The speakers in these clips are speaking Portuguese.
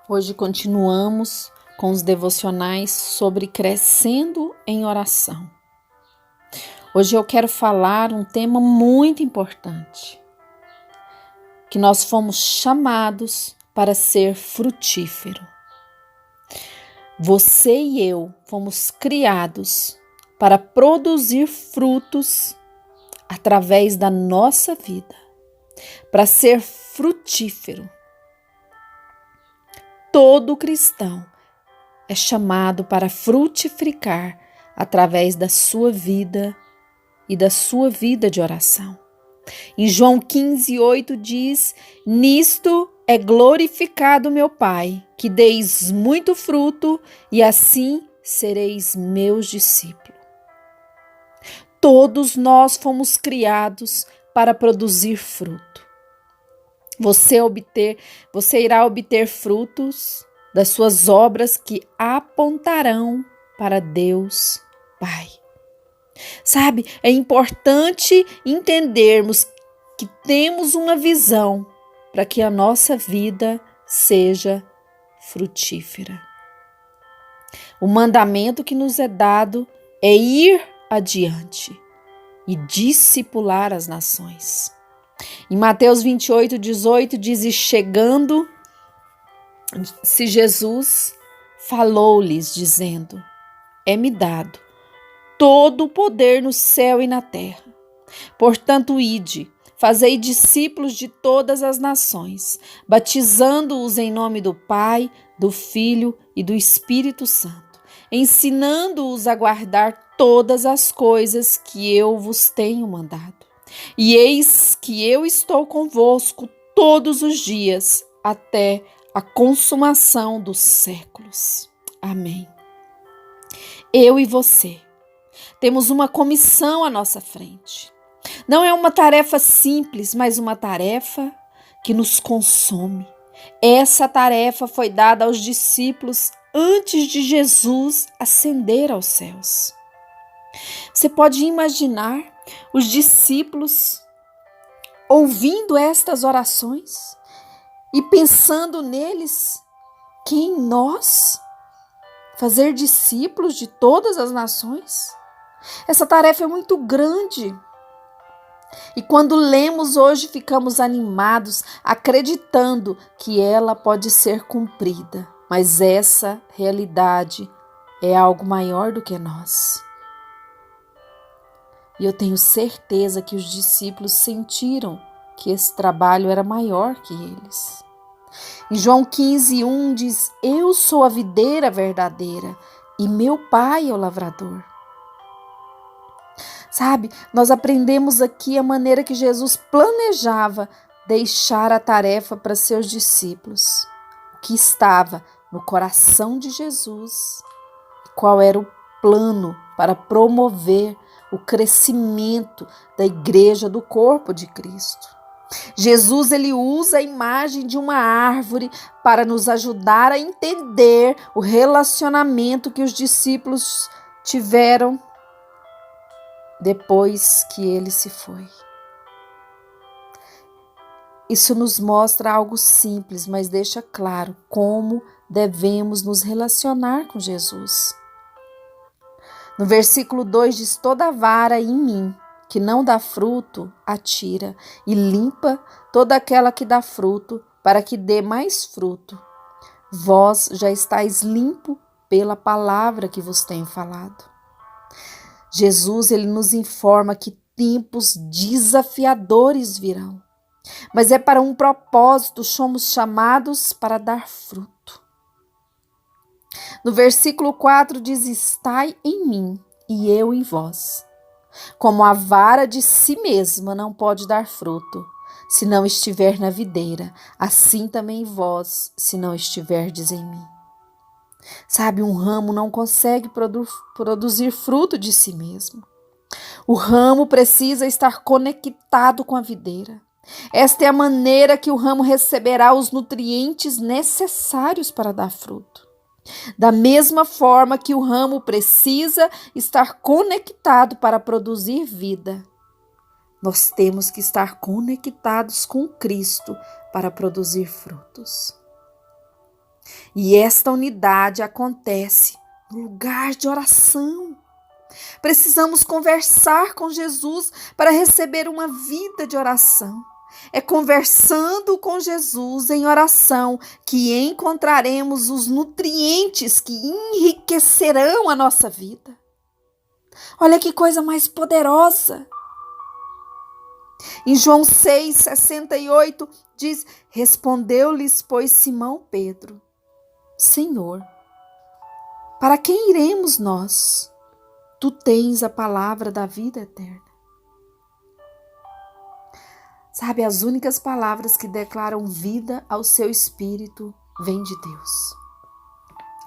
Hoje continuamos com os devocionais sobre crescendo em oração. Hoje eu quero falar um tema muito importante, que nós fomos chamados para ser frutífero. Você e eu fomos criados para produzir frutos através da nossa vida, para ser frutífero. Todo cristão é chamado para frutificar através da sua vida e da sua vida de oração. Em João 15:8 diz: Nisto é glorificado meu Pai, que deis muito fruto e assim sereis meus discípulos. Todos nós fomos criados para produzir fruto. Você irá obter frutos das suas obras que apontarão para Deus Pai. Sabe, é importante entendermos que temos uma visão para que a nossa vida seja frutífera. O mandamento que nos é dado é ir adiante e discipular as nações. Em Mateus 28:18 diz: E chegando-se Jesus, falou-lhes, dizendo: É-me dado todo o poder no céu e na terra. Portanto, ide, fazei discípulos de todas as nações, batizando-os em nome do Pai, do Filho e do Espírito Santo, ensinando-os a guardar todas as coisas que eu vos tenho mandado. E eis que eu estou convosco todos os dias, até a consumação dos séculos. Amém. Eu e você temos uma comissão à nossa frente. Não é uma tarefa simples, mas uma tarefa que nos consome. Essa tarefa foi dada aos discípulos antes de Jesus ascender aos céus. Você pode imaginar os discípulos ouvindo estas orações e pensando neles, que em nós fazer discípulos de todas as nações? Essa tarefa é muito grande. E quando lemos hoje, ficamos animados, acreditando que ela pode ser cumprida. Mas essa realidade é algo maior do que nós. E eu tenho certeza que os discípulos sentiram que esse trabalho era maior que eles. Em João 15:1 diz: Eu sou a videira verdadeira e meu Pai é o lavrador. Sabe, nós aprendemos aqui a maneira que Jesus planejava deixar a tarefa para seus discípulos. O que estava no coração de Jesus, qual era o plano para promover o crescimento da igreja, do corpo de Cristo. Jesus, ele usa a imagem de uma árvore para nos ajudar a entender o relacionamento que os discípulos tiveram depois que ele se foi. Isso nos mostra algo simples, mas deixa claro como devemos nos relacionar com Jesus. No versículo 2 diz: Toda vara em mim que não dá fruto, atira, e limpa toda aquela que dá fruto, para que dê mais fruto. Vós já estáis limpo pela palavra que vos tenho falado. Jesus, ele nos informa que tempos desafiadores virão, mas é para um propósito, somos chamados para dar fruto. No versículo 4 diz: Estai em mim e eu em vós. Como a vara de si mesma não pode dar fruto, se não estiver na videira, assim também vós, se não estiverdes em mim. Sabe, um ramo não consegue produzir fruto de si mesmo. O ramo precisa estar conectado com a videira. Esta é a maneira que o ramo receberá os nutrientes necessários para dar fruto. Da mesma forma que o ramo precisa estar conectado para produzir vida, nós temos que estar conectados com Cristo para produzir frutos. E esta unidade acontece no lugar de oração. Precisamos conversar com Jesus para receber uma vida de oração. É conversando com Jesus em oração que encontraremos os nutrientes que enriquecerão a nossa vida. Olha que coisa mais poderosa. Em João 6,68 diz: respondeu-lhes, pois, Simão Pedro: Senhor, para quem iremos nós? Tu tens a palavra da vida eterna. Sabe, as únicas palavras que declaram vida ao seu espírito vêm de Deus.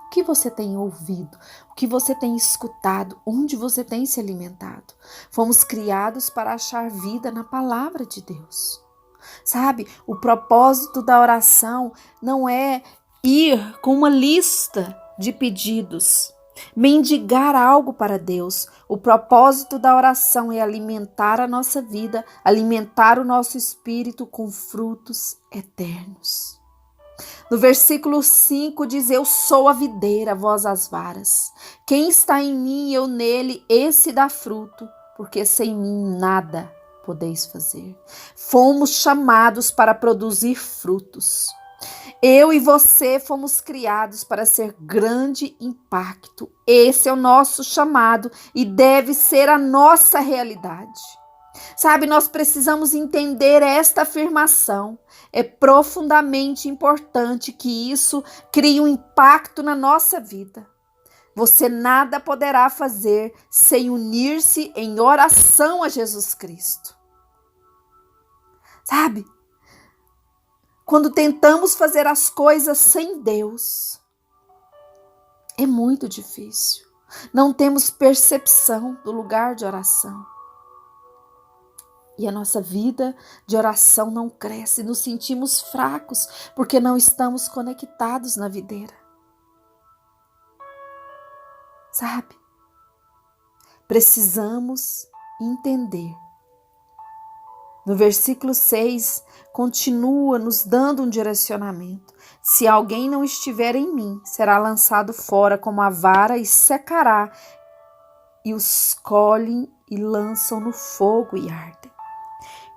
O que você tem ouvido? O que você tem escutado? Onde você tem se alimentado? Fomos criados para achar vida na palavra de Deus. Sabe, o propósito da oração não é ir com uma lista de pedidos, mendigar algo para Deus. O propósito da oração é alimentar a nossa vida, alimentar o nosso espírito com frutos eternos. No versículo 5 diz: eu sou a videira, vós as varas. Quem está em mim e eu nele, esse dá fruto, porque sem mim nada podeis fazer. Fomos chamados para produzir frutos. Eu e você fomos criados para ser grande impacto. Esse é o nosso chamado e deve ser a nossa realidade. Sabe, nós precisamos entender esta afirmação. É profundamente importante que isso crie um impacto na nossa vida. Você nada poderá fazer sem unir-se em oração a Jesus Cristo. Sabe? Quando tentamos fazer as coisas sem Deus, é muito difícil. Não temos percepção do lugar de oração. E a nossa vida de oração não cresce, nos sentimos fracos porque não estamos conectados na videira. Sabe? Precisamos entender. No versículo 6, continua nos dando um direcionamento. Se alguém não estiver em mim, será lançado fora como a vara e secará, e os colhem e lançam no fogo e ardem.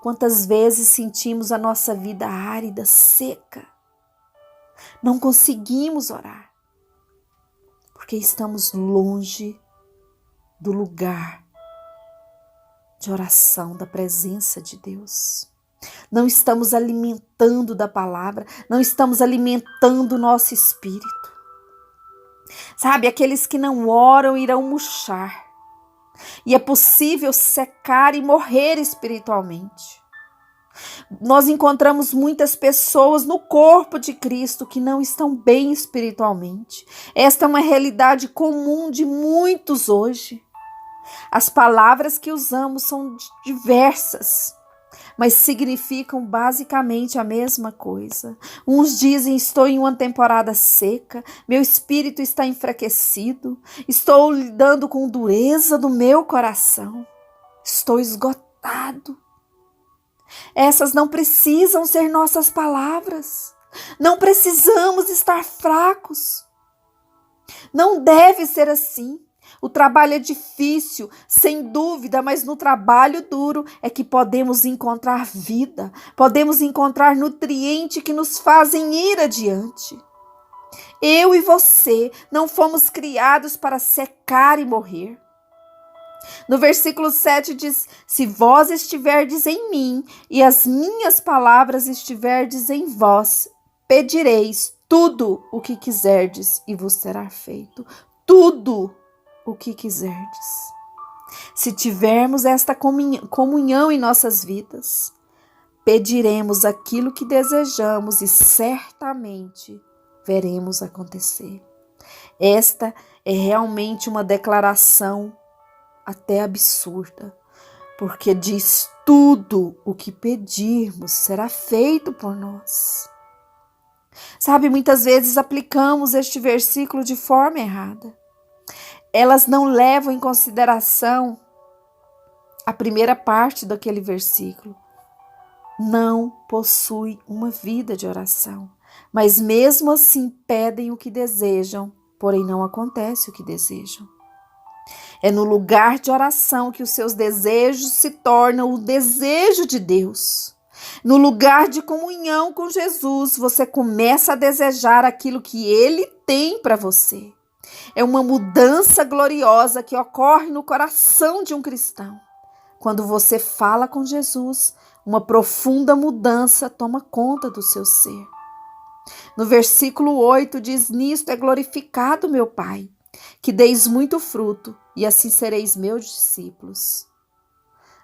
Quantas vezes sentimos a nossa vida árida, seca? Não conseguimos orar, porque estamos longe do lugar de oração, da presença de Deus. Não estamos alimentando da palavra, não estamos alimentando o nosso espírito. Sabe, aqueles que não oram irão murchar. E é possível secar e morrer espiritualmente. Nós encontramos muitas pessoas no corpo de Cristo que não estão bem espiritualmente. Esta é uma realidade comum de muitos hoje. As palavras que usamos são diversas, mas significam basicamente a mesma coisa. Uns dizem: estou em uma temporada seca, meu espírito está enfraquecido, estou lidando com dureza do meu coração, estou esgotado. Essas não precisam ser nossas palavras. Não precisamos estar fracos. Não deve ser assim. O trabalho é difícil, sem dúvida, mas no trabalho duro é que podemos encontrar vida, podemos encontrar nutrientes que nos fazem ir adiante. Eu e você não fomos criados para secar e morrer. No versículo 7 diz: se vós estiverdes em mim e as minhas palavras estiverdes em vós, pedireis tudo o que quiserdes e vos será feito. Tudo o que quiserdes. Se tivermos esta comunhão em nossas vidas, pediremos aquilo que desejamos e certamente veremos acontecer. Esta é realmente uma declaração até absurda, porque diz: tudo o que pedirmos será feito por nós. Sabe, muitas vezes aplicamos este versículo de forma errada. Elas não levam em consideração a primeira parte daquele versículo. Não possui uma vida de oração. mas mesmo assim pedem o que desejam, porém não acontece o que desejam. É no lugar de oração que os seus desejos se tornam o desejo de Deus. No lugar de comunhão com Jesus, você começa a desejar aquilo que Ele tem para você. É uma mudança gloriosa que ocorre no coração de um cristão. Quando você fala com Jesus, uma profunda mudança toma conta do seu ser. No versículo 8 diz: nisto é glorificado meu Pai, que deis muito fruto, e assim sereis meus discípulos.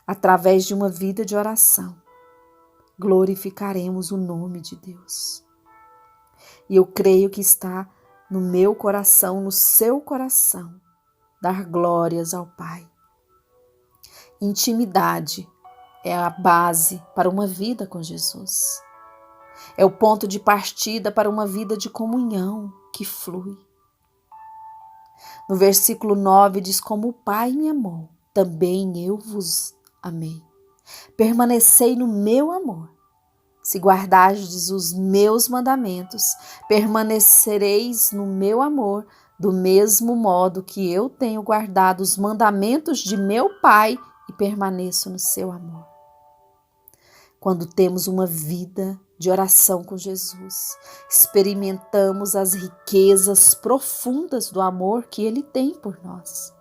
Através de uma vida de oração, glorificaremos o nome de Deus. E eu creio que está no meu coração, no seu coração, dar glórias ao Pai. Intimidade é a base para uma vida com Jesus. É o ponto de partida para uma vida de comunhão que flui. No versículo 9 diz: como o Pai me amou, também eu vos amei. Permanecei no meu amor. Se guardardes os meus mandamentos, permanecereis no meu amor, do mesmo modo que eu tenho guardado os mandamentos de meu Pai e permaneço no seu amor. Quando temos uma vida de oração com Jesus, experimentamos as riquezas profundas do amor que Ele tem por nós.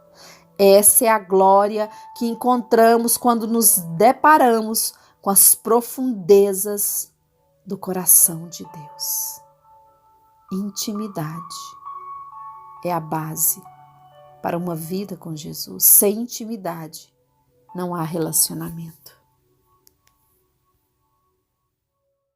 Essa é a glória que encontramos quando nos deparamos com as profundezas do coração de Deus. Intimidade é a base para uma vida com Jesus. Sem intimidade não há relacionamento.